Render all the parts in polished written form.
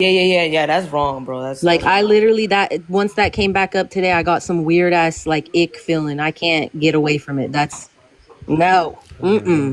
Yeah. That's wrong, bro. Like, I literally, once that came back up today, I got some weird ass like ick feeling. I can't get away from it. That's no,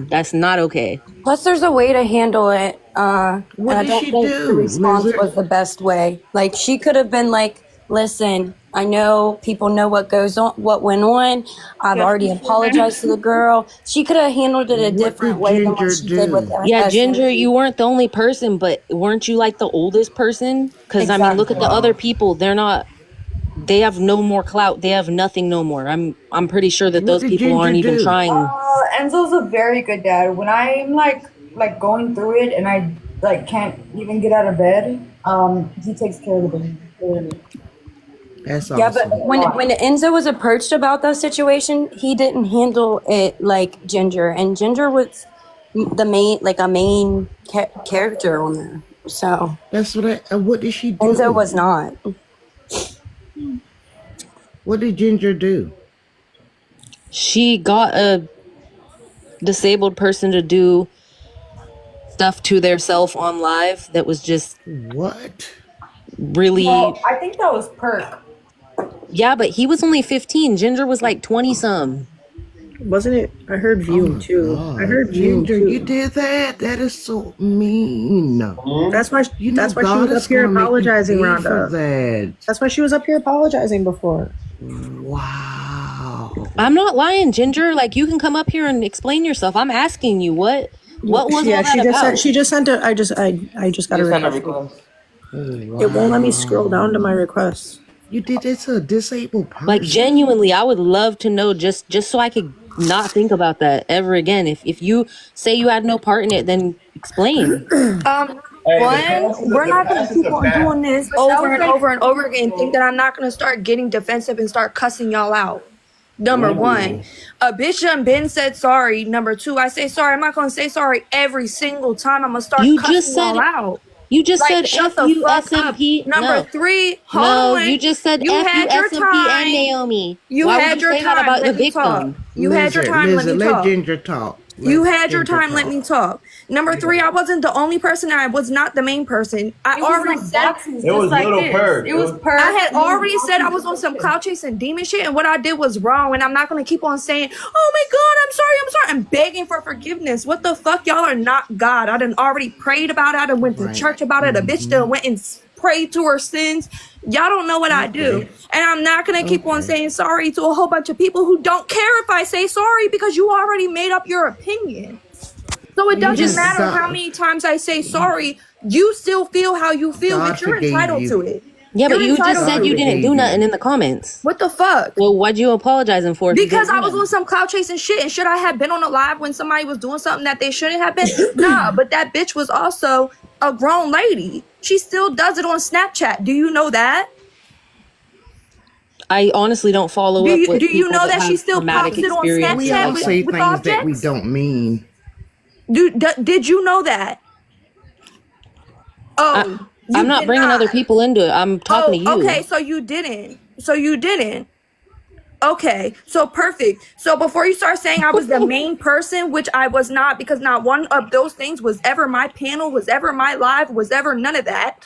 that's not okay. Plus, there's a way to handle it. And What I did don't she think the do, response Lizard? was the best way. Like, she could have been like, listen, I know people know what goes on, what went on. I've already apologized to the girl. She could have handled it a What different did way than what Ginger she did with do? Yeah, Essence. Ginger, you weren't the only person, but weren't you like the oldest person? Because I mean, look at the Exactly. other people. They have no more clout. They have nothing no more. I'm pretty sure that What those did people Ginger aren't even do? trying. Enzo's a very good dad. When I'm like going through it and I like can't even get out of bed, he takes care of the baby. Literally. That's Yeah, but awesome. when Enzo was approached about that situation, he didn't handle it like Ginger, and Ginger was the main, like a main character on there. So That's what did she do? Enzo was not. What did Ginger do? She got a disabled person to do stuff to their self on live that was just What? really. Well, I think that was Perk. Yeah, but he was only 15. Ginger was like 20 some. Wasn't it? I heard View too. God. I heard View Ginger, too. you did that? That is so mean. That's why. You know That's why she God was is up here gonna make you apologizing, pay for Rhonda. that. That's why she was up here apologizing before. Wow. I'm not lying, Ginger. Like, you can come up here and explain yourself. I'm asking you what was all that about? She just sent a. I just got a request. Wow. It won't let me scroll down to my requests. You did this to a disabled person. Like, genuinely, I would love to know just so I could not think about that ever again. If you say you had no part in it, then explain. One, we're not going to keep on doing this over and over and over again. Think that I'm not going to start getting defensive and start cussing y'all out. Number one, a bitch done been said sorry. Number two, I say sorry. I'm not going to say sorry every single time. I'm going to start cussing y'all out. You just Like, said shut F the you, fuck up. SMP. Number three, hold on. You just said You F had you, your SMP time. and Naomi. You Why had would you your say that time. about the Let me talk. victim? You had your time. Let me Let talk. Ginger talk. You had your time. Let me talk. Number three, I wasn't the only person. I was not the main person. I already said it was like little Perk. It was Perk. I had already said I was on some cloud chasing demon shit, and what I did was wrong. And I'm not gonna keep on saying, "Oh my God, I'm sorry." I'm begging for forgiveness. What the fuck, y'all are not God. I done already prayed about it. I done went to church about it. A bitch done went and prayed to her sins. Y'all don't know what I do, and I'm not gonna keep on saying sorry to a whole bunch of people who don't care if I say sorry because you already made up your opinion. So it doesn't matter how many times I say sorry, you still feel how you feel, but you're entitled to it. Yeah, but You're you just entitled said to you it. didn't do nothing in the comments. What the fuck? Well, why'd you apologizing for? Because I was on some cloud chasing shit, and should I have been on a live when somebody was doing something that they shouldn't have been? Nah, but that bitch was also a grown lady. She still does it on Snapchat. Do you know that? I honestly don't follow up with Do you know that she still traumatic pops it on experiences. We all Snapchat say with things that we objects? don't mean. Did you know that? Oh, I'm not bringing other people into it. I'm talking to you. Okay, so you didn't. Okay, so perfect. So before you start saying I was the main person, which I was not, because not one of those things was ever my panel, was ever my live, was ever none of that.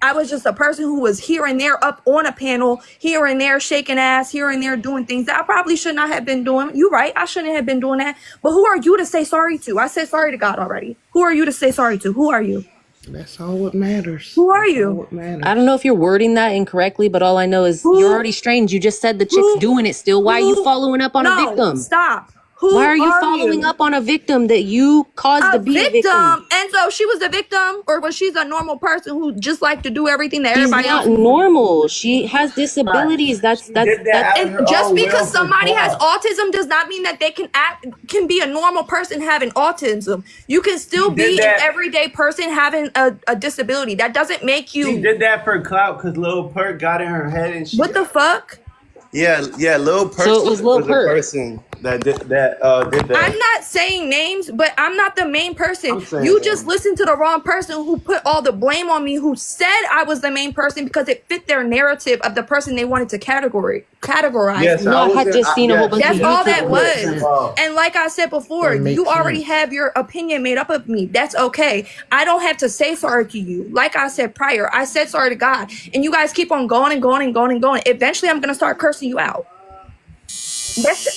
I was just a person who was here and there up on a panel, here and there shaking ass, here and there doing things that I probably should not have been doing. You're right, I shouldn't have been doing that. But who are you to say sorry to? I said sorry to God already. Who are you to say sorry to? Who are you? That's all what matters. Who are you? I don't know if you're wording that incorrectly, but all I know is you're already strange. You just said the chick's doing it still. Why are you following up on a victim? Stop. Why are you following up on a victim that you caused to be a victim? Enzo, she was the victim, or was she a normal person who just like to do everything that everybody else? She's not normal. She has disabilities. That's and just because somebody has autism does not mean that they can be a normal person having autism. You can still be an everyday person having a disability. That doesn't make you. She did that for clout because Lil Perk got in her head and shit. What the fuck? Yeah, Lil Perk So it was Lil was the Perk. person that did that. I'm not saying names, but I'm not the main person. You just listened to the wrong person who put all the blame on me, who said I was the main person because it fit their narrative of the person they wanted to categorize. Yes, No, I had just seen a whole bunch of That's all that YouTube was. clips. And like I said before, That makes you already sense. have your opinion made up of me. That's okay. I don't have to say sorry to you. Like I said prior, I said sorry to God. And you guys keep on going and going and going and going. Eventually, I'm going to start cursing you out. Eventually,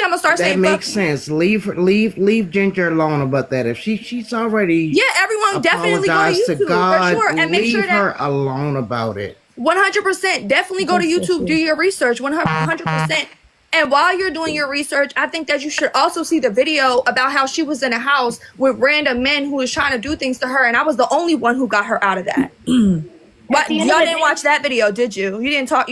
I'm going to start That saying, makes fuck sense. Leave Ginger alone about that. If she's already yeah, everyone definitely go to apologized YouTube to God, for sure. And make leave sure her that alone about it. 100%, definitely go to YouTube, do your research 100%. And while you're doing your research, I think that you should also see the video about how she was in a house with random men who was trying to do things to her. And I was the only one who got her out of that. But y'all didn't watch that video, did you? You didn't talk.